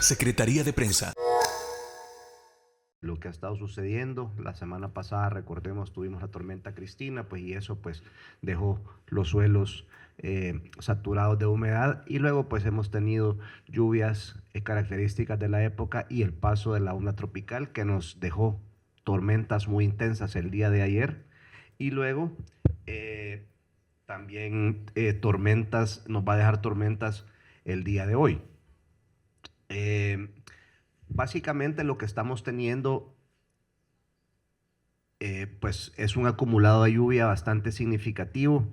Secretaría de Prensa. Lo que ha estado sucediendo la semana pasada, recordemos, tuvimos la tormenta Cristina, pues, y eso pues dejó los suelos saturados de humedad, y luego pues hemos tenido lluvias características de la época y el paso de la onda tropical que nos dejó tormentas muy intensas el día de ayer, y luego también nos va a dejar tormentas el día de hoy. Básicamente lo que estamos teniendo pues es un acumulado de lluvia bastante significativo.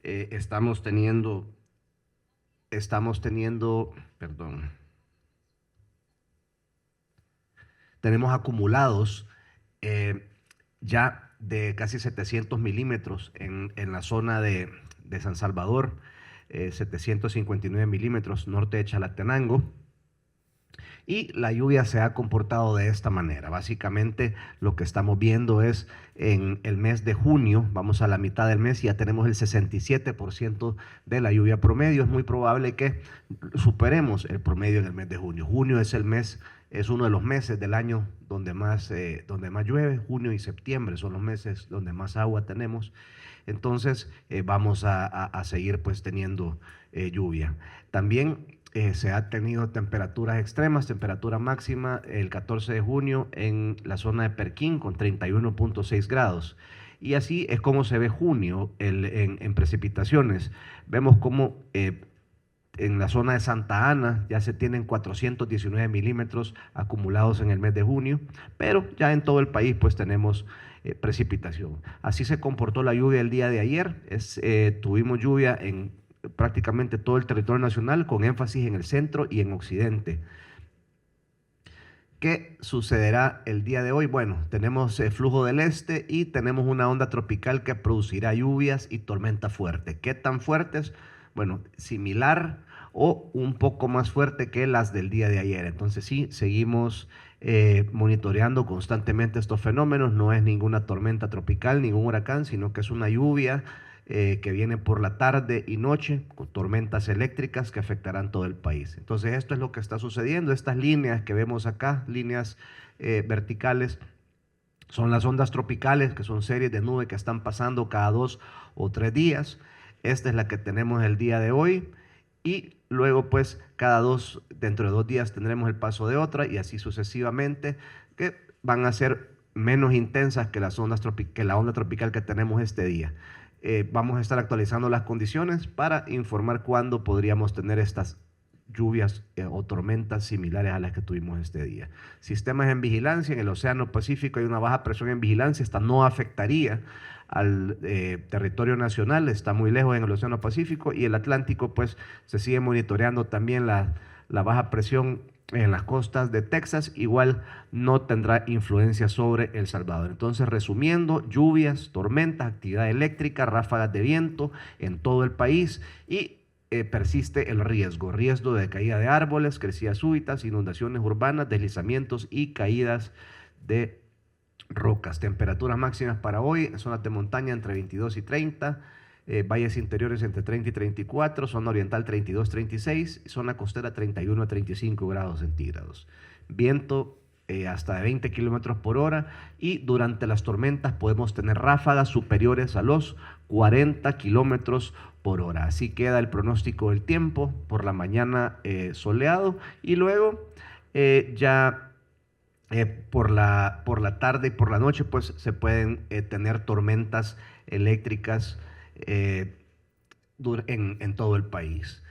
Estamos teniendo, perdón, tenemos acumulados ya de casi 700 milímetros en la zona de San Salvador, 759 milímetros norte de Chalatenango. Y la lluvia se ha comportado de esta manera. Básicamente lo que estamos viendo es en el mes de junio, vamos a la mitad del mes y ya tenemos el 67% de la lluvia promedio. Es muy probable que superemos el promedio en el mes de junio. Junio es uno de los meses del año donde más llueve. Junio y septiembre son los meses donde más agua tenemos. Entonces vamos a seguir pues teniendo lluvia. También se ha tenido temperaturas extremas, temperatura máxima el 14 de junio en la zona de Perquín con 31.6 grados. Y así es como se ve junio en precipitaciones. Vemos como en la zona de Santa Ana ya se tienen 419 milímetros acumulados en el mes de junio, pero ya en todo el país pues tenemos precipitación. Así se comportó la lluvia el día de ayer. Tuvimos lluvia en prácticamente todo el territorio nacional, con énfasis en el centro y en occidente. ¿Qué sucederá el día de hoy? Bueno, tenemos flujo del este y tenemos una onda tropical que producirá lluvias y tormentas fuertes. ¿Qué tan fuertes? Bueno, similar o un poco más fuerte que las del día de ayer. Entonces sí, seguimos monitoreando constantemente estos fenómenos. No es ninguna tormenta tropical, ningún huracán, sino que es una lluvia que viene por la tarde y noche, con tormentas eléctricas que afectarán todo el país. Entonces esto es lo que está sucediendo. Estas líneas que vemos acá, líneas verticales, son las ondas tropicales, que son series de nubes que están pasando cada 2 o 3 días. Esta es la que tenemos el día de hoy, y luego pues dentro de 2 días tendremos el paso de otra, y así sucesivamente, que van a ser menos intensas que la onda tropical que tenemos este día. Vamos a estar actualizando las condiciones para informar cuándo podríamos tener estas lluvias o tormentas similares a las que tuvimos este día. Sistemas en vigilancia: en el Océano Pacífico hay una baja presión en vigilancia. Esta no afectaría al territorio nacional, está muy lejos en el Océano Pacífico, y el Atlántico pues se sigue monitoreando también la baja presión en las costas de Texas. Igual no tendrá influencia sobre El Salvador. Entonces, resumiendo, lluvias, tormentas, actividad eléctrica, ráfagas de viento en todo el país, y persiste el riesgo de caída de árboles, crecidas súbitas, inundaciones urbanas, deslizamientos y caídas de rocas. Temperaturas máximas para hoy en zonas de montaña entre 22 y 30, valles interiores entre 30 y 34, zona oriental 32, 36, zona costera 31 a 35 grados centígrados. Viento hasta de 20 kilómetros por hora, y durante las tormentas podemos tener ráfagas superiores a los 40 kilómetros por hora. Así queda el pronóstico del tiempo. Por la mañana soleado, y luego por la tarde y por la noche pues se pueden tener tormentas eléctricas en todo el país.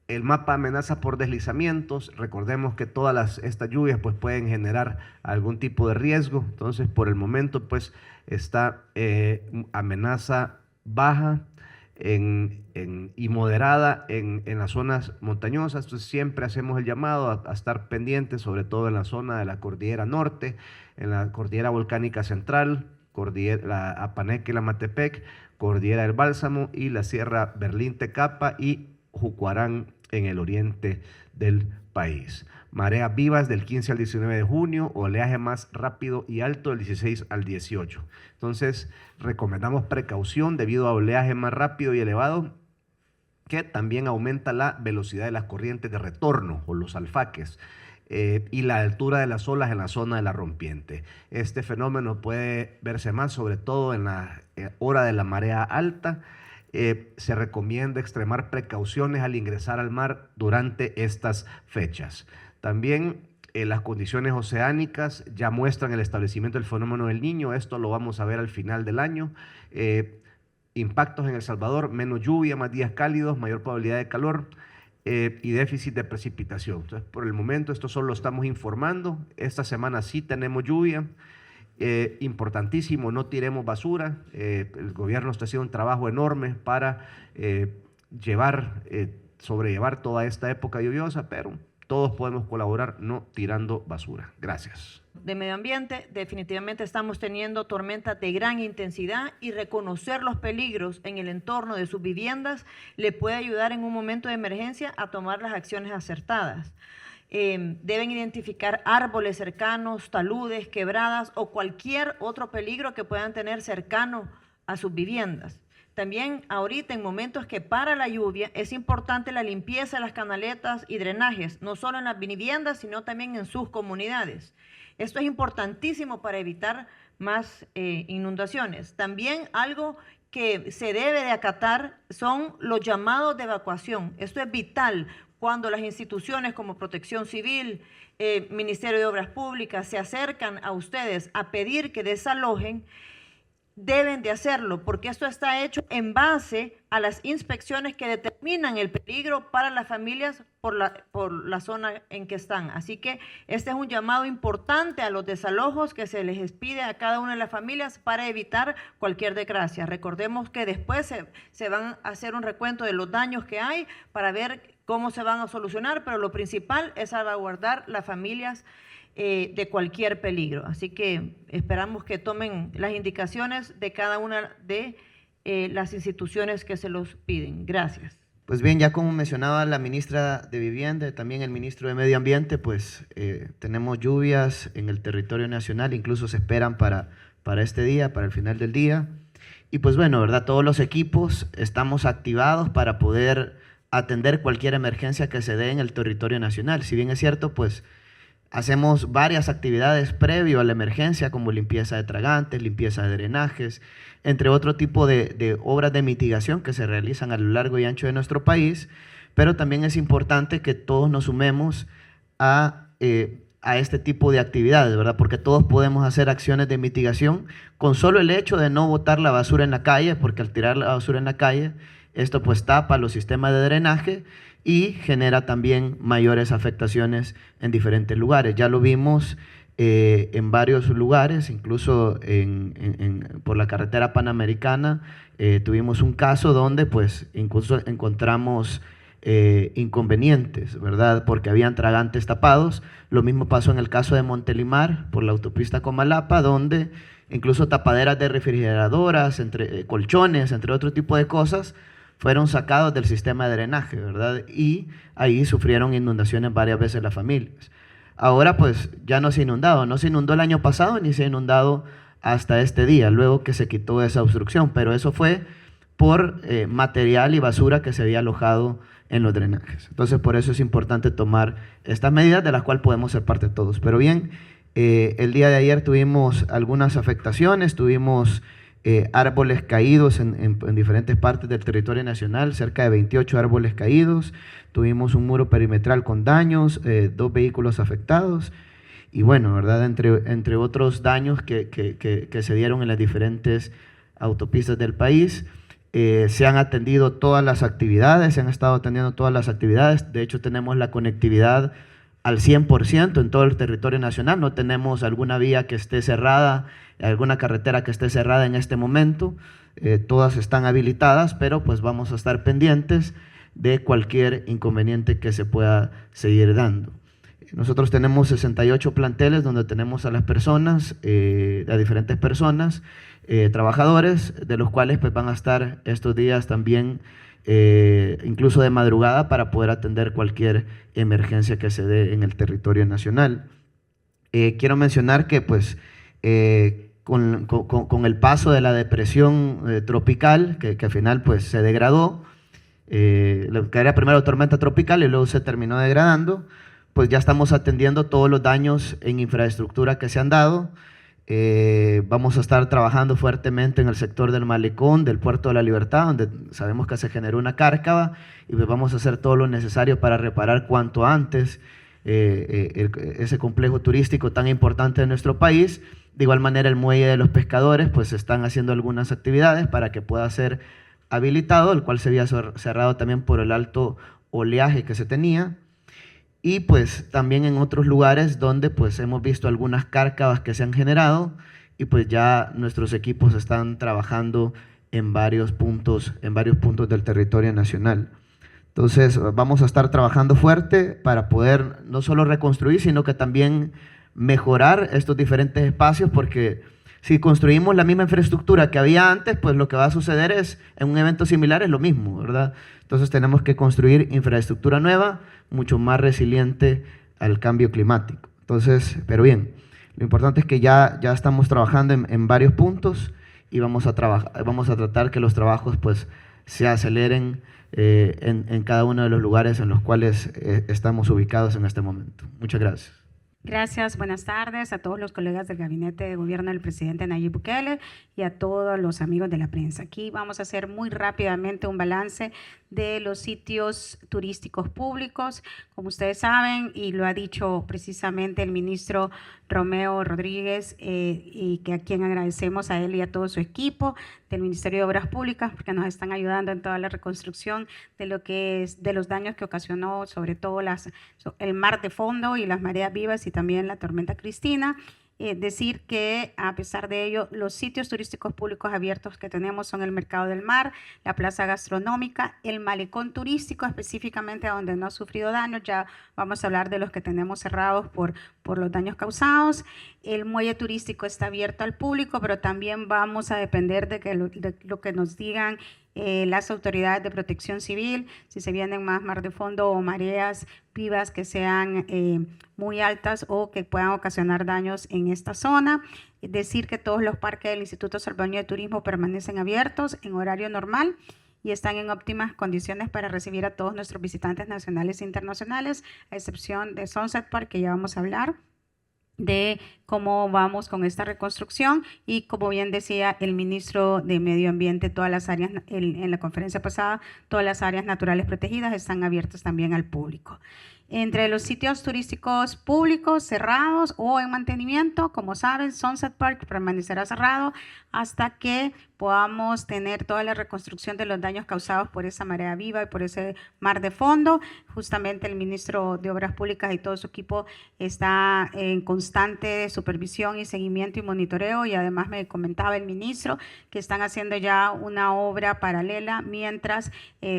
El mapa amenaza por deslizamientos. Recordemos que estas lluvias pues pueden generar algún tipo de riesgo. Entonces, por el momento pues está amenaza baja y moderada en las zonas montañosas. Entonces siempre hacemos el llamado a estar pendientes, sobre todo en la zona de la cordillera norte, en la cordillera volcánica central, la Apaneca y la Matepec, cordillera del Bálsamo, y la sierra Berlín-Tecapa y Jucuarán en el oriente del país. Mareas vivas del 15 al 19 de junio, oleaje más rápido y alto del 16 al 18. Entonces, recomendamos precaución debido a oleaje más rápido y elevado, que también aumenta la velocidad de las corrientes de retorno o los alfaques. y la altura de las olas en la zona de la rompiente. Este fenómeno puede verse más, sobre todo en la hora de la marea alta. Se recomienda extremar precauciones al ingresar al mar durante estas fechas. También las condiciones oceánicas ya muestran el establecimiento del fenómeno del Niño. Esto lo vamos a ver al final del año. Impactos en El Salvador: menos lluvia, más días cálidos, mayor probabilidad de calor y déficit de precipitación. Entonces, por el momento, esto solo lo estamos informando. Esta semana sí tenemos lluvia. Importantísimo, no tiremos basura. El gobierno está haciendo un trabajo enorme para sobrellevar toda esta época lluviosa, pero todos podemos colaborar no tirando basura. Gracias. De medio ambiente, definitivamente estamos teniendo tormentas de gran intensidad, y reconocer los peligros en el entorno de sus viviendas le puede ayudar en un momento de emergencia a tomar las acciones acertadas. Deben identificar árboles cercanos, taludes, quebradas o cualquier otro peligro que puedan tener cercano a sus viviendas. También ahorita, en momentos que para la lluvia, es importante la limpieza de las canaletas y drenajes, no solo en las viviendas, sino también en sus comunidades. Esto es importantísimo para evitar más inundaciones. También algo que se debe de acatar son los llamados de evacuación. Esto es vital cuando las instituciones como Protección Civil, Ministerio de Obras Públicas se acercan a ustedes a pedir que desalojen. Deben de hacerlo, porque esto está hecho en base a las inspecciones que determinan el peligro para las familias por la zona en que están. Así que este es un llamado importante a los desalojos que se les pide a cada una de las familias para evitar cualquier desgracia. Recordemos que después se van a hacer un recuento de los daños que hay para ver cómo se van a solucionar, pero lo principal es salvaguardar las familias de cualquier peligro. Así que esperamos que tomen las indicaciones de cada una de las instituciones que se los piden. Gracias. Pues bien, ya como mencionaba la ministra de Vivienda y también el ministro de Medio Ambiente, pues tenemos lluvias en el territorio nacional, incluso se esperan para este día, para el final del día. Y pues bueno, ¿verdad? Todos los equipos estamos activados para poder atender cualquier emergencia que se dé en el territorio nacional. Si bien es cierto, pues hacemos varias actividades previo a la emergencia, como limpieza de tragantes, limpieza de drenajes, entre otro tipo de obras de mitigación que se realizan a lo largo y ancho de nuestro país, pero también es importante que todos nos sumemos a este tipo de actividades, ¿verdad? Porque todos podemos hacer acciones de mitigación con solo el hecho de no botar la basura en la calle, porque al tirar la basura en la calle, esto pues tapa los sistemas de drenaje y genera también mayores afectaciones en diferentes lugares. Ya lo vimos en varios lugares, incluso por la carretera panamericana, tuvimos un caso donde pues incluso encontramos inconvenientes, ¿verdad? Porque habían tragantes tapados. Lo mismo pasó en el caso de Montelimar, por la autopista Comalapa, donde incluso tapaderas de refrigeradoras, colchones, entre otro tipo de cosas, fueron sacados del sistema de drenaje, ¿verdad? Y ahí sufrieron inundaciones varias veces las familias. Ahora pues ya no se ha inundado, no se inundó el año pasado ni se ha inundado hasta este día, luego que se quitó esa obstrucción, pero eso fue por material y basura que se había alojado en los drenajes. Entonces por eso es importante tomar estas medidas, de las cuales podemos ser parte todos. Pero bien, el día de ayer tuvimos algunas afectaciones, tuvimos árboles caídos en diferentes partes del territorio nacional, cerca de 28 árboles caídos, tuvimos un muro perimetral con daños, 2 vehículos afectados, y bueno, ¿verdad? Entre otros daños que se dieron en las diferentes autopistas del país. Se han atendido todas las actividades, se han estado atendiendo todas las actividades. De hecho, tenemos la conectividad al 100% en todo el territorio nacional. No tenemos alguna vía que esté cerrada, alguna carretera que esté cerrada en este momento. Todas están habilitadas, pero pues vamos a estar pendientes de cualquier inconveniente que se pueda seguir dando. Nosotros tenemos 68 planteles donde tenemos a las personas, a diferentes personas, trabajadores, de los cuales pues van a estar estos días también incluso de madrugada para poder atender cualquier emergencia que se dé en el territorio nacional. Quiero mencionar que pues con el paso de la depresión tropical, que al final pues se degradó, lo que era primero tormenta tropical y luego se terminó degradando, pues ya estamos atendiendo todos los daños en infraestructura que se han dado. Vamos a estar trabajando fuertemente en el sector del malecón, del Puerto de la Libertad, donde sabemos que se generó una cárcava, y pues vamos a hacer todo lo necesario para reparar cuanto antes ese complejo turístico tan importante de nuestro país. De igual manera, el muelle de los pescadores, pues están haciendo algunas actividades para que pueda ser habilitado, el cual se había cerrado también por el alto oleaje que se tenía. Y pues también en otros lugares donde pues hemos visto algunas cárcavas que se han generado, y pues ya nuestros equipos están trabajando en varios puntos del territorio nacional. Entonces vamos a estar trabajando fuerte para poder no solo reconstruir, sino que también mejorar estos diferentes espacios, porque si construimos la misma infraestructura que había antes, pues lo que va a suceder es, en un evento similar es lo mismo, ¿verdad? Entonces tenemos que construir infraestructura nueva, mucho más resiliente al cambio climático. Entonces, pero bien, lo importante es que ya estamos trabajando en varios puntos, y vamos a tratar que los trabajos pues se aceleren en cada uno de los lugares en los cuales estamos ubicados en este momento. Muchas gracias. Gracias, buenas tardes a todos los colegas del Gabinete de Gobierno del presidente Nayib Bukele y a todos los amigos de la prensa. Aquí vamos a hacer muy rápidamente un balance de los sitios turísticos públicos. Como ustedes saben, y lo ha dicho precisamente el ministro Romeo Rodríguez, y que a quien agradecemos a él y a todo su equipo del Ministerio de Obras Públicas, porque nos están ayudando en toda la reconstrucción de lo que es de los daños que ocasionó sobre todo el mar de fondo y las mareas vivas, y también la tormenta Cristina. Decir que a pesar de ello, los sitios turísticos públicos abiertos que tenemos son el Mercado del Mar, la Plaza Gastronómica, el Malecón Turístico, específicamente donde no ha sufrido daños. Ya vamos a hablar de los que tenemos cerrados por los daños causados. El muelle turístico está abierto al público, pero también vamos a depender de lo que nos digan las autoridades de protección civil, si se vienen más mar de fondo o mareas vivas que sean muy altas o que puedan ocasionar daños en esta zona. Es decir, que todos los parques del Instituto Salvadoreño de Turismo permanecen abiertos en horario normal y están en óptimas condiciones para recibir a todos nuestros visitantes nacionales e internacionales, a excepción de Sunset Park, que ya vamos a hablar de cómo vamos con esta reconstrucción. Y como bien decía el ministro de Medio Ambiente, todas las áreas, en la conferencia pasada, todas las áreas naturales protegidas están abiertas también al público. Entre los sitios turísticos públicos cerrados o en mantenimiento, como saben, Sunset Park permanecerá cerrado hasta que podamos tener toda la reconstrucción de los daños causados por esa marea viva y por ese mar de fondo. Justamente el ministro de Obras Públicas y todo su equipo está en constante supervisión y seguimiento y monitoreo, y además me comentaba el ministro que están haciendo ya una obra paralela mientras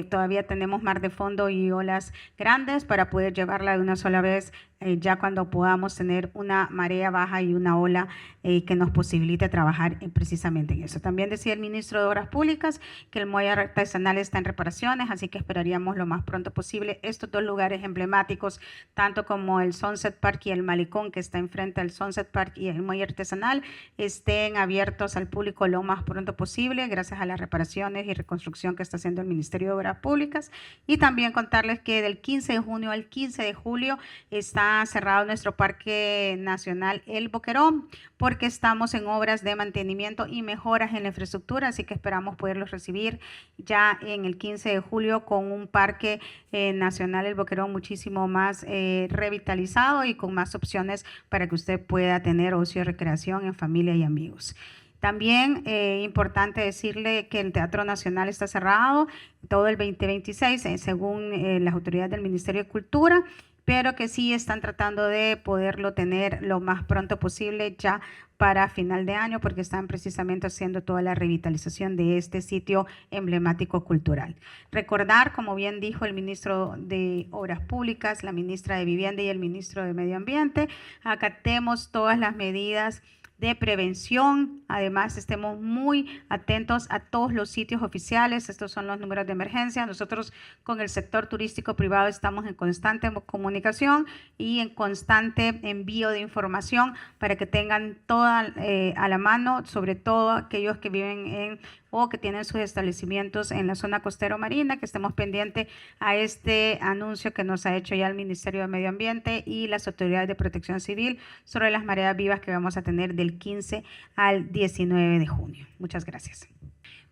todavía tenemos mar de fondo y olas grandes, para poder llevarla de una sola vez ya cuando podamos tener una marea baja y una ola que nos posibilite trabajar precisamente en eso. También decía el ministro de Obras Públicas que el muelle artesanal está en reparaciones, así que esperaríamos lo más pronto posible estos dos lugares emblemáticos, tanto como el Sunset Park y el Malecón, que está enfrente al Sunset Park y el muelle artesanal, estén abiertos al público lo más pronto posible, gracias a las reparaciones y reconstrucción que está haciendo el Ministerio de Obras Públicas. Y también contarles que del 15 de junio al 15 de julio está cerrado nuestro Parque Nacional El Boquerón, porque estamos en obras de mantenimiento y mejoras en la infraestructura, así que esperamos poderlos recibir ya en el 15 de julio con un Parque Nacional El Boquerón muchísimo más revitalizado y con más opciones para que usted pueda tener ocio y recreación en familia y amigos. También importante decirle que el Teatro Nacional está cerrado todo el 2026, según las autoridades del Ministerio de Cultura, pero que sí están tratando de poderlo tener lo más pronto posible ya para final de año, porque están precisamente haciendo toda la revitalización de este sitio emblemático cultural. Recordar, como bien dijo el ministro de Obras Públicas, la ministra de Vivienda y el ministro de Medio Ambiente, acatemos todas las medidas de prevención. Además, estemos muy atentos a todos los sitios oficiales. Estos son los números de emergencia. Nosotros con el sector turístico privado estamos en constante comunicación y en constante envío de información para que tengan toda a la mano, sobre todo aquellos que viven en o que tienen sus establecimientos en la zona costero marina, que estemos pendientes a este anuncio que nos ha hecho ya el Ministerio de Medio Ambiente y las autoridades de protección civil sobre las mareas vivas que vamos a tener del 15 al 19 de junio. Muchas gracias.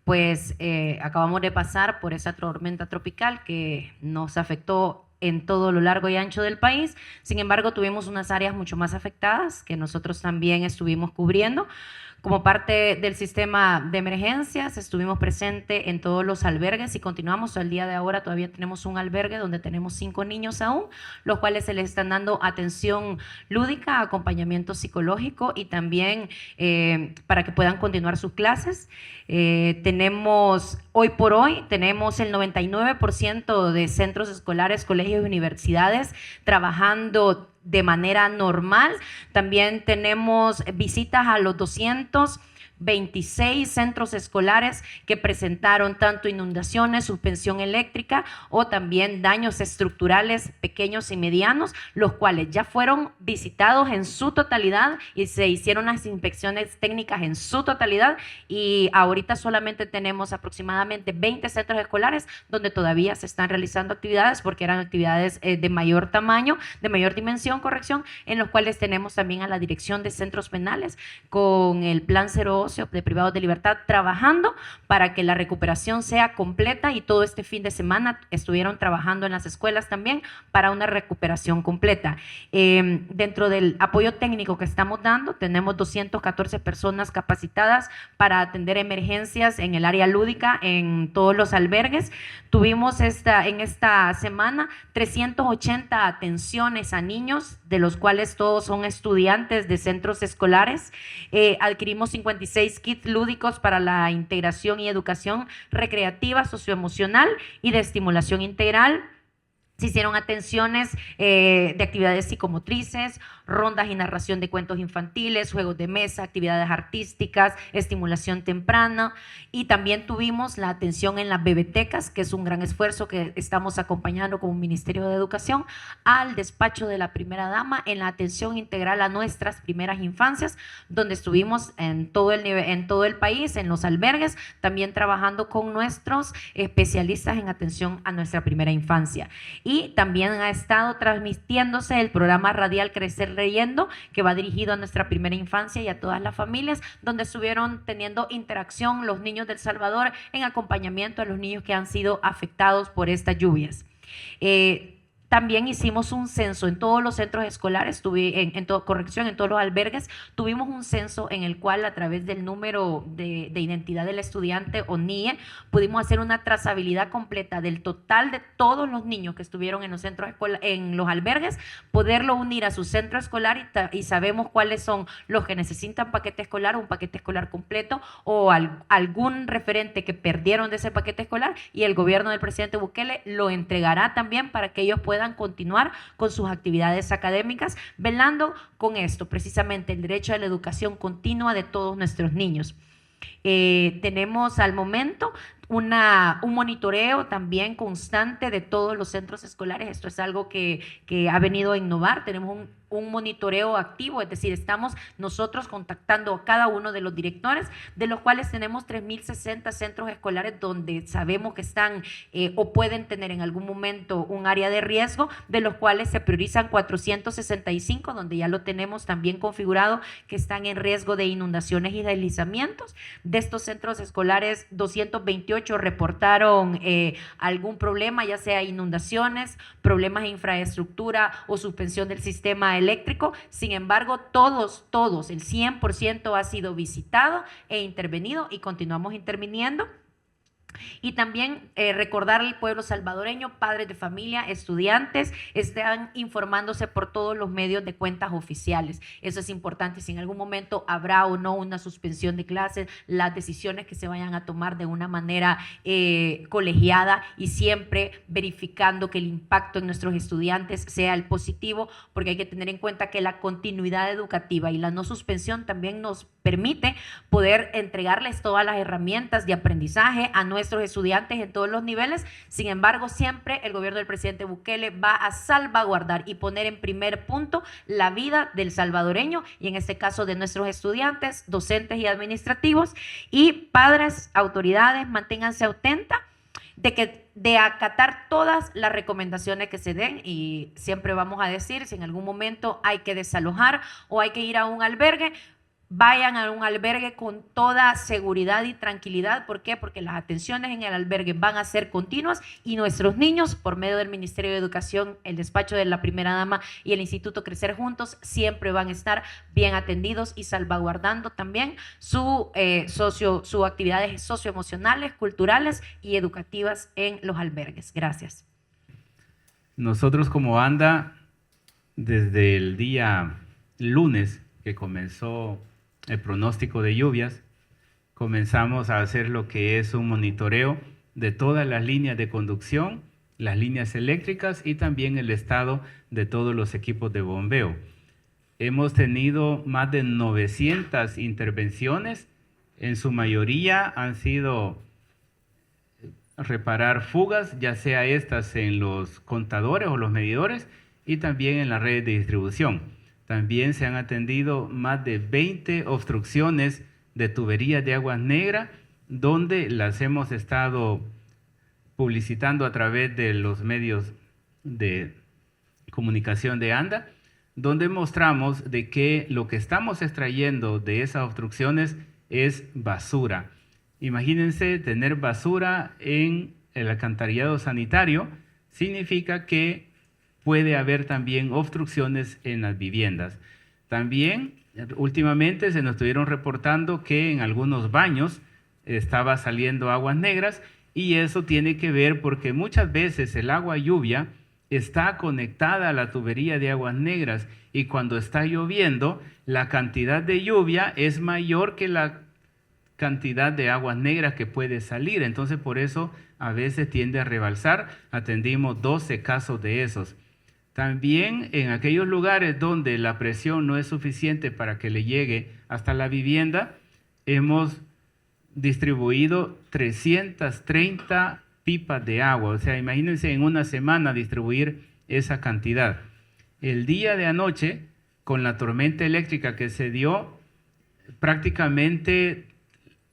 Pues acabamos de pasar por esa tormenta tropical que nos afectó en todo lo largo y ancho del país. Sin embargo, tuvimos unas áreas mucho más afectadas que nosotros también estuvimos cubriendo. Como parte del sistema de emergencias, estuvimos presentes en todos los albergues y continuamos al día de ahora. Todavía tenemos un albergue donde tenemos 5 niños aún, los cuales se les están dando atención lúdica, acompañamiento psicológico y también para que puedan continuar sus clases. Hoy por hoy tenemos el 99% de centros escolares, colegios y universidades trabajando de manera normal. También tenemos visitas a los 226 centros escolares que presentaron tanto inundaciones, suspensión eléctrica o también daños estructurales pequeños y medianos, los cuales ya fueron visitados en su totalidad y se hicieron las inspecciones técnicas en su totalidad, y ahorita solamente tenemos aproximadamente 20 centros escolares donde todavía se están realizando actividades porque eran actividades de mayor tamaño, de mayor dimensión, en los cuales tenemos también a la Dirección de Centros Penales con el Plan Cero Ocio de privados de libertad trabajando para que la recuperación sea completa, y todo este fin de semana estuvieron trabajando en las escuelas también para una recuperación completa. Dentro del apoyo técnico que estamos dando, tenemos 214 personas capacitadas para atender emergencias en el área lúdica en todos los albergues. Tuvimos en esta semana 380 atenciones a niños, de los cuales todos son estudiantes de centros escolares. Adquirimos 56 kits lúdicos para la integración y educación recreativa, socioemocional y de estimulación integral. Se hicieron atenciones de actividades psicomotrices, rondas y narración de cuentos infantiles, juegos de mesa, actividades artísticas, estimulación temprana, y también tuvimos la atención en las bebetecas, que es un gran esfuerzo que estamos acompañando como Ministerio de Educación al despacho de la primera dama en la atención integral a nuestras primeras infancias, donde estuvimos en todo el país, en los albergues, también trabajando con nuestros especialistas en atención a nuestra primera infancia. Y también ha estado transmitiéndose el programa radial Crecer Leyendo, que va dirigido a nuestra primera infancia y a todas las familias, donde estuvieron teniendo interacción los niños de El Salvador en acompañamiento a los niños que han sido afectados por estas lluvias. También hicimos un censo en todos los centros escolares, en todos los albergues, tuvimos un censo en el cual a través del número de identidad del estudiante o NIE pudimos hacer una trazabilidad completa del total de todos los niños que estuvieron en los centros en los albergues, poderlo unir a su centro escolar y sabemos cuáles son los que necesitan paquete escolar, un paquete escolar completo o algún referente que perdieron de ese paquete escolar, y el gobierno del presidente Bukele lo entregará también para que ellos puedan continuar con sus actividades académicas, velando con esto, precisamente el derecho a la educación continua de todos nuestros niños. Tenemos al momento un monitoreo también constante de todos los centros escolares. Esto es algo que ha venido a innovar. Tenemos un monitoreo activo, es decir, estamos nosotros contactando a cada uno de los directores, de los cuales tenemos 3.060 centros escolares donde sabemos que están o pueden tener en algún momento un área de riesgo, de los cuales se priorizan 465, donde ya lo tenemos también configurado, que están en riesgo de inundaciones y deslizamientos. De estos centros escolares, 228 reportaron algún problema, ya sea inundaciones, problemas de infraestructura o suspensión del sistema eléctrico. Sin embargo, todos, el 100% ha sido visitado e intervenido, y continuamos interviniendo. Y también recordar al pueblo salvadoreño, padres de familia, estudiantes, están informándose por todos los medios de cuentas oficiales. Eso es importante. Si en algún momento habrá o no una suspensión de clases, las decisiones que se vayan a tomar de una manera colegiada y siempre verificando que el impacto en nuestros estudiantes sea el positivo, porque hay que tener en cuenta que la continuidad educativa y la no suspensión también nos permite poder entregarles todas las herramientas de aprendizaje a nuestros estudiantes en todos los niveles. Sin embargo, siempre el gobierno del presidente Bukele va a salvaguardar y poner en primer punto la vida del salvadoreño y en este caso de nuestros estudiantes, docentes y administrativos. Y padres, autoridades, manténganse atentas de acatar todas las recomendaciones que se den, y siempre vamos a decir, si en algún momento hay que desalojar o hay que ir a un albergue, vayan a un albergue con toda seguridad y tranquilidad. ¿Por qué? Porque las atenciones en el albergue van a ser continuas y nuestros niños, por medio del Ministerio de Educación, el despacho de la Primera Dama y el Instituto Crecer Juntos, siempre van a estar bien atendidos y salvaguardando también sus actividades socioemocionales, culturales y educativas en los albergues. Gracias. Nosotros como banda, desde el día lunes que comenzó el pronóstico de lluvias, comenzamos a hacer lo que es un monitoreo de todas las líneas de conducción, las líneas eléctricas y también el estado de todos los equipos de bombeo. Hemos tenido más de 900 intervenciones, en su mayoría han sido reparar fugas, ya sea estas en los contadores o los medidores y también en las redes de distribución. También se han atendido más de 20 obstrucciones de tuberías de aguas negras, donde las hemos estado publicitando a través de los medios de comunicación de ANDA, donde mostramos de que lo que estamos extrayendo de esas obstrucciones es basura. Imagínense tener basura en el alcantarillado sanitario, significa que puede haber también obstrucciones en las viviendas. También últimamente se nos estuvieron reportando que en algunos baños estaba saliendo aguas negras, y eso tiene que ver porque muchas veces el agua lluvia está conectada a la tubería de aguas negras, y cuando está lloviendo la cantidad de lluvia es mayor que la cantidad de aguas negras que puede salir. Entonces por eso a veces tiende a rebalsar. Atendimos 12 casos de esos. También en aquellos lugares donde la presión no es suficiente para que le llegue hasta la vivienda, hemos distribuido 330 pipas de agua. O sea, imagínense en una semana distribuir esa cantidad. El día de anoche, con la tormenta eléctrica que se dio, prácticamente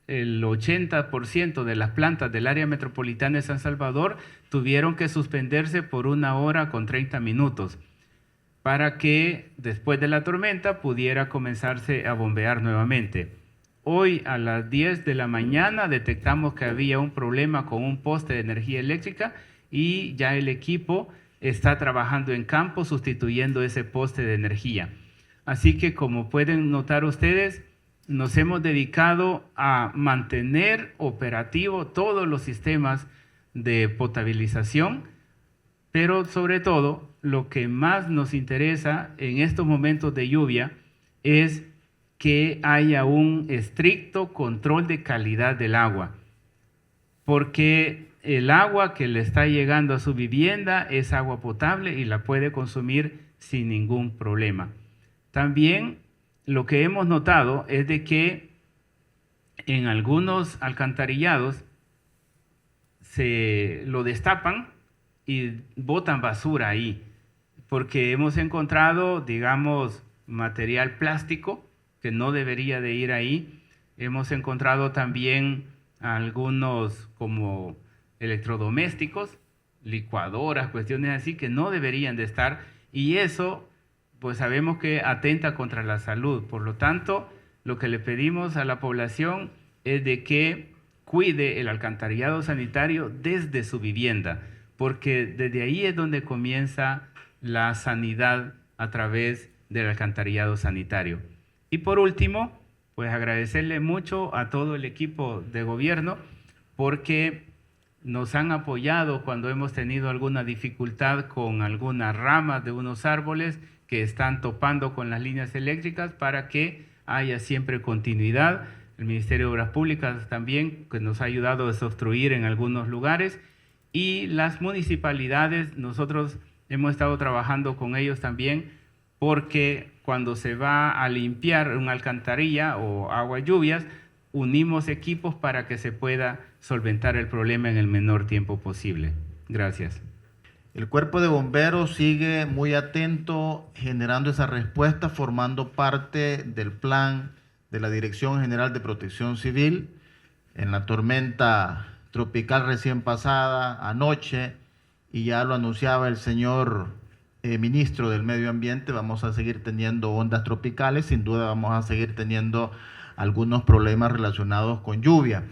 el 80% de las plantas del área metropolitana de San Salvador tuvieron que suspenderse por 1 hora con 30 minutos para que después de la tormenta pudiera comenzarse a bombear nuevamente. Hoy a las 10 de la mañana detectamos que había un problema con un poste de energía eléctrica y ya el equipo está trabajando en campo sustituyendo ese poste de energía. Así que, como pueden notar ustedes, nos hemos dedicado a mantener operativo todos los sistemas de potabilización, pero sobre todo lo que más nos interesa en estos momentos de lluvia es que haya un estricto control de calidad del agua, porque el agua que le está llegando a su vivienda es agua potable y la puede consumir sin ningún problema. También lo que hemos notado es de que en algunos alcantarillados se lo destapan y botan basura ahí, porque hemos encontrado, digamos, material plástico que no debería de ir ahí. Hemos encontrado también algunos como electrodomésticos, licuadoras, cuestiones así que no deberían de estar, y eso pues sabemos que atenta contra la salud. Por lo tanto, lo que le pedimos a la población es de que cuide el alcantarillado sanitario desde su vivienda, porque desde ahí es donde comienza la sanidad a través del alcantarillado sanitario. Y por último, pues agradecerle mucho a todo el equipo de gobierno, porque nos han apoyado cuando hemos tenido alguna dificultad con algunas ramas de unos árboles que están topando con las líneas eléctricas para que haya siempre continuidad. El Ministerio de Obras Públicas también, que nos ha ayudado a desobstruir en algunos lugares, y las municipalidades, nosotros hemos estado trabajando con ellos también, porque cuando se va a limpiar una alcantarilla o agua lluvias, unimos equipos para que se pueda solventar el problema en el menor tiempo posible. Gracias. El Cuerpo de Bomberos sigue muy atento, generando esa respuesta, formando parte del plan de la Dirección General de Protección Civil. En la tormenta tropical recién pasada, anoche, y ya lo anunciaba el señor ministro del Medio Ambiente, vamos a seguir teniendo ondas tropicales, sin duda vamos a seguir teniendo algunos problemas relacionados con lluvia.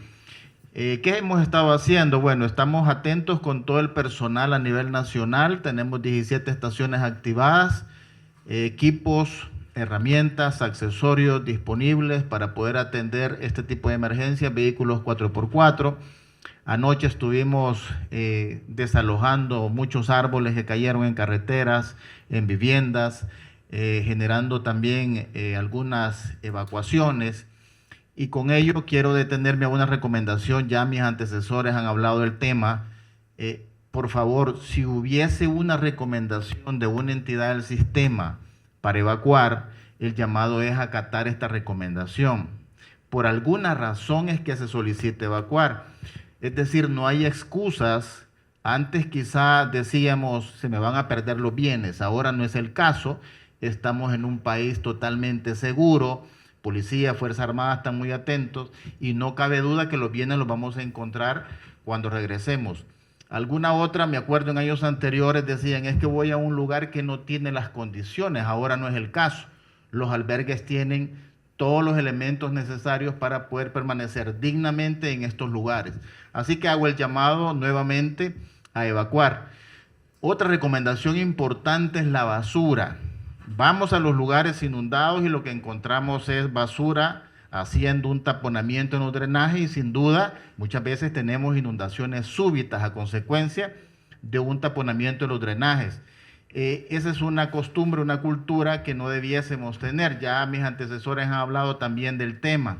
¿Qué hemos estado haciendo? Bueno, estamos atentos con todo el personal a nivel nacional, tenemos 17 estaciones activadas, equipos, herramientas, accesorios disponibles para poder atender este tipo de emergencias, vehículos 4x4. Anoche estuvimos desalojando muchos árboles que cayeron en carreteras, en viviendas, generando también algunas evacuaciones. Y con ello quiero detenerme a una recomendación, ya mis antecesores han hablado del tema. Por favor, si hubiese una recomendación de una entidad del sistema para evacuar, el llamado es acatar esta recomendación. Por alguna razón es que se solicite evacuar. Es decir, no hay excusas. Antes quizá decíamos, se me van a perder los bienes. Ahora no es el caso. Estamos en un país totalmente seguro. Policía, Fuerza Armada están muy atentos y no cabe duda que los bienes los vamos a encontrar cuando regresemos. Alguna otra, me acuerdo en años anteriores, decían, es que voy a un lugar que no tiene las condiciones. Ahora no es el caso. Los albergues tienen todos los elementos necesarios para poder permanecer dignamente en estos lugares. Así que hago el llamado nuevamente a evacuar. Otra recomendación importante es la basura. Vamos a los lugares inundados y lo que encontramos es basura haciendo un taponamiento en los drenajes y sin duda muchas veces tenemos inundaciones súbitas a consecuencia de un taponamiento en los drenajes. Esa es una costumbre, una cultura que no debiésemos tener. Ya mis antecesores han hablado también del tema.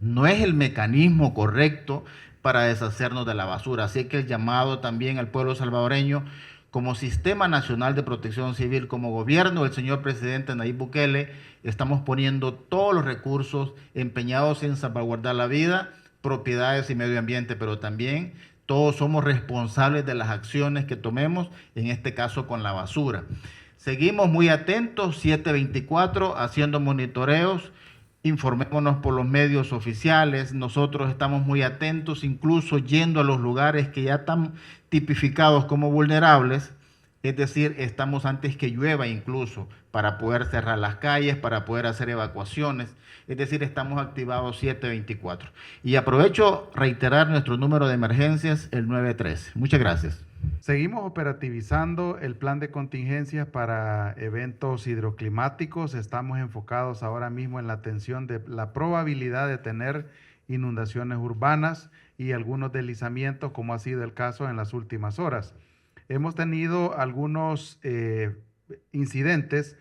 No es el mecanismo correcto para deshacernos de la basura. Así que el llamado también al pueblo salvadoreño, como Sistema Nacional de Protección Civil, como gobierno del señor presidente Nayib Bukele, estamos poniendo todos los recursos empeñados en salvaguardar la vida, propiedades y medio ambiente, pero también todos somos responsables de las acciones que tomemos, en este caso con la basura. Seguimos muy atentos, 724, haciendo monitoreos. Informémonos por los medios oficiales, nosotros estamos muy atentos, incluso yendo a los lugares que ya están tipificados como vulnerables, es decir, estamos antes que llueva incluso para poder cerrar las calles, para poder hacer evacuaciones, es decir, estamos activados 724. Y aprovecho reiterar nuestro número de emergencias, el 913. Muchas gracias. Seguimos operativizando el plan de contingencias para eventos hidroclimáticos. Estamos enfocados ahora mismo en la atención de la probabilidad de tener inundaciones urbanas y algunos deslizamientos, como ha sido el caso en las últimas horas. Hemos tenido algunos incidentes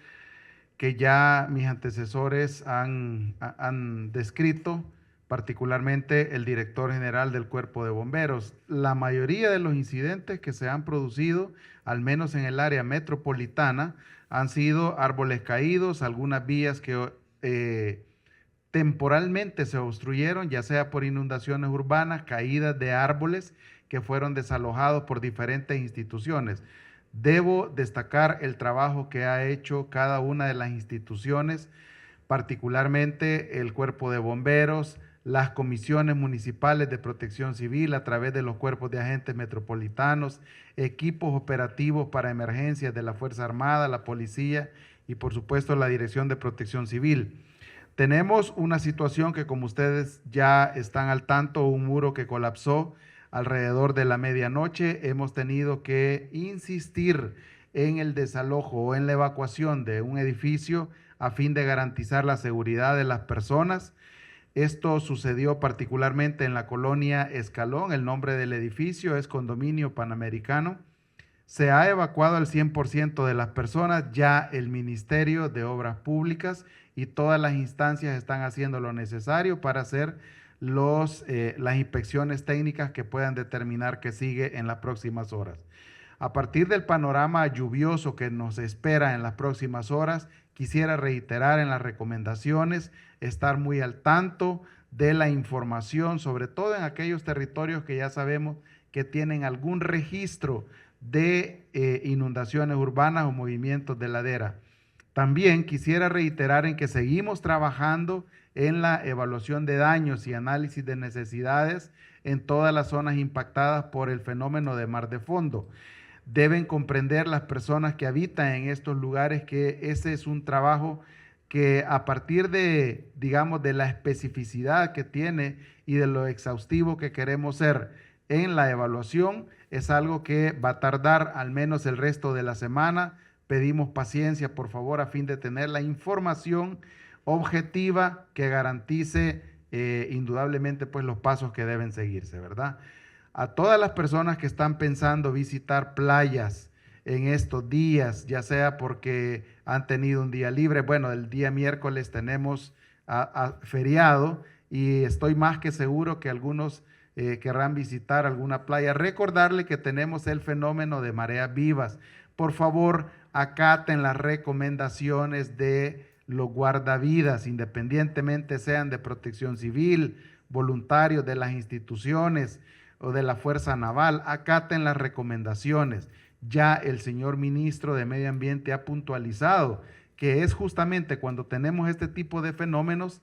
que ya mis antecesores han descrito, particularmente el director general del Cuerpo de Bomberos. La mayoría de los incidentes que se han producido, al menos en el área metropolitana, han sido árboles caídos, algunas vías que temporalmente se obstruyeron, ya sea por inundaciones urbanas, caídas de árboles que fueron desalojados por diferentes instituciones. Debo destacar el trabajo que ha hecho cada una de las instituciones, particularmente el Cuerpo de Bomberos, las comisiones municipales de protección civil a través de los cuerpos de agentes metropolitanos, equipos operativos para emergencias de la Fuerza Armada, la Policía y por supuesto la Dirección de Protección Civil. Tenemos una situación que, como ustedes ya están al tanto, un muro que colapsó alrededor de la medianoche. Hemos tenido que insistir en el desalojo o en la evacuación de un edificio a fin de garantizar la seguridad de las personas. Esto sucedió particularmente en la colonia Escalón. El nombre del edificio es Condominio Panamericano. Se ha evacuado al 100% de las personas. Ya el Ministerio de Obras Públicas y todas las instancias están haciendo lo necesario para hacer las inspecciones técnicas que puedan determinar que sigue en las próximas horas. A partir del panorama lluvioso que nos espera en las próximas horas, quisiera reiterar en las recomendaciones, estar muy al tanto de la información, sobre todo en aquellos territorios que ya sabemos que tienen algún registro de inundaciones urbanas o movimientos de ladera. También quisiera reiterar en que seguimos trabajando en la evaluación de daños y análisis de necesidades en todas las zonas impactadas por el fenómeno de mar de fondo. Deben comprender las personas que habitan en estos lugares que ese es un trabajo que a partir de, digamos, de la especificidad que tiene y de lo exhaustivo que queremos ser en la evaluación, es algo que va a tardar al menos el resto de la semana. Pedimos paciencia, por favor, a fin de tener la información objetiva que garantice indudablemente pues los pasos que deben seguirse, ¿verdad? A todas las personas que están pensando visitar playas en estos días, ya sea porque han tenido un día libre, bueno, el día miércoles tenemos feriado y estoy más que seguro que algunos querrán visitar alguna playa. Recordarle que tenemos el fenómeno de mareas vivas. Por favor, acaten las recomendaciones de los guardavidas, independientemente sean de Protección Civil, voluntarios de las instituciones o de la Fuerza Naval, acaten las recomendaciones. Ya el señor ministro de Medio Ambiente ha puntualizado que es justamente cuando tenemos este tipo de fenómenos,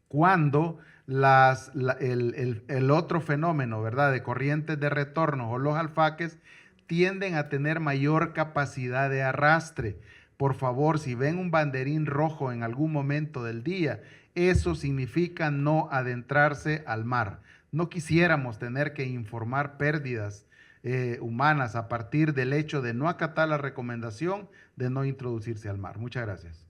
cuando el otro fenómeno, ¿verdad?, de corrientes de retorno o los alfaques tienden a tener mayor capacidad de arrastre. Por favor, si ven un banderín rojo en algún momento del día, eso significa no adentrarse al mar. No quisiéramos tener que informar pérdidas humanas a partir del hecho de no acatar la recomendación de no introducirse al mar. Muchas gracias.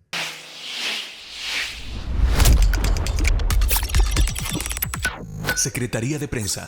Secretaría de Prensa.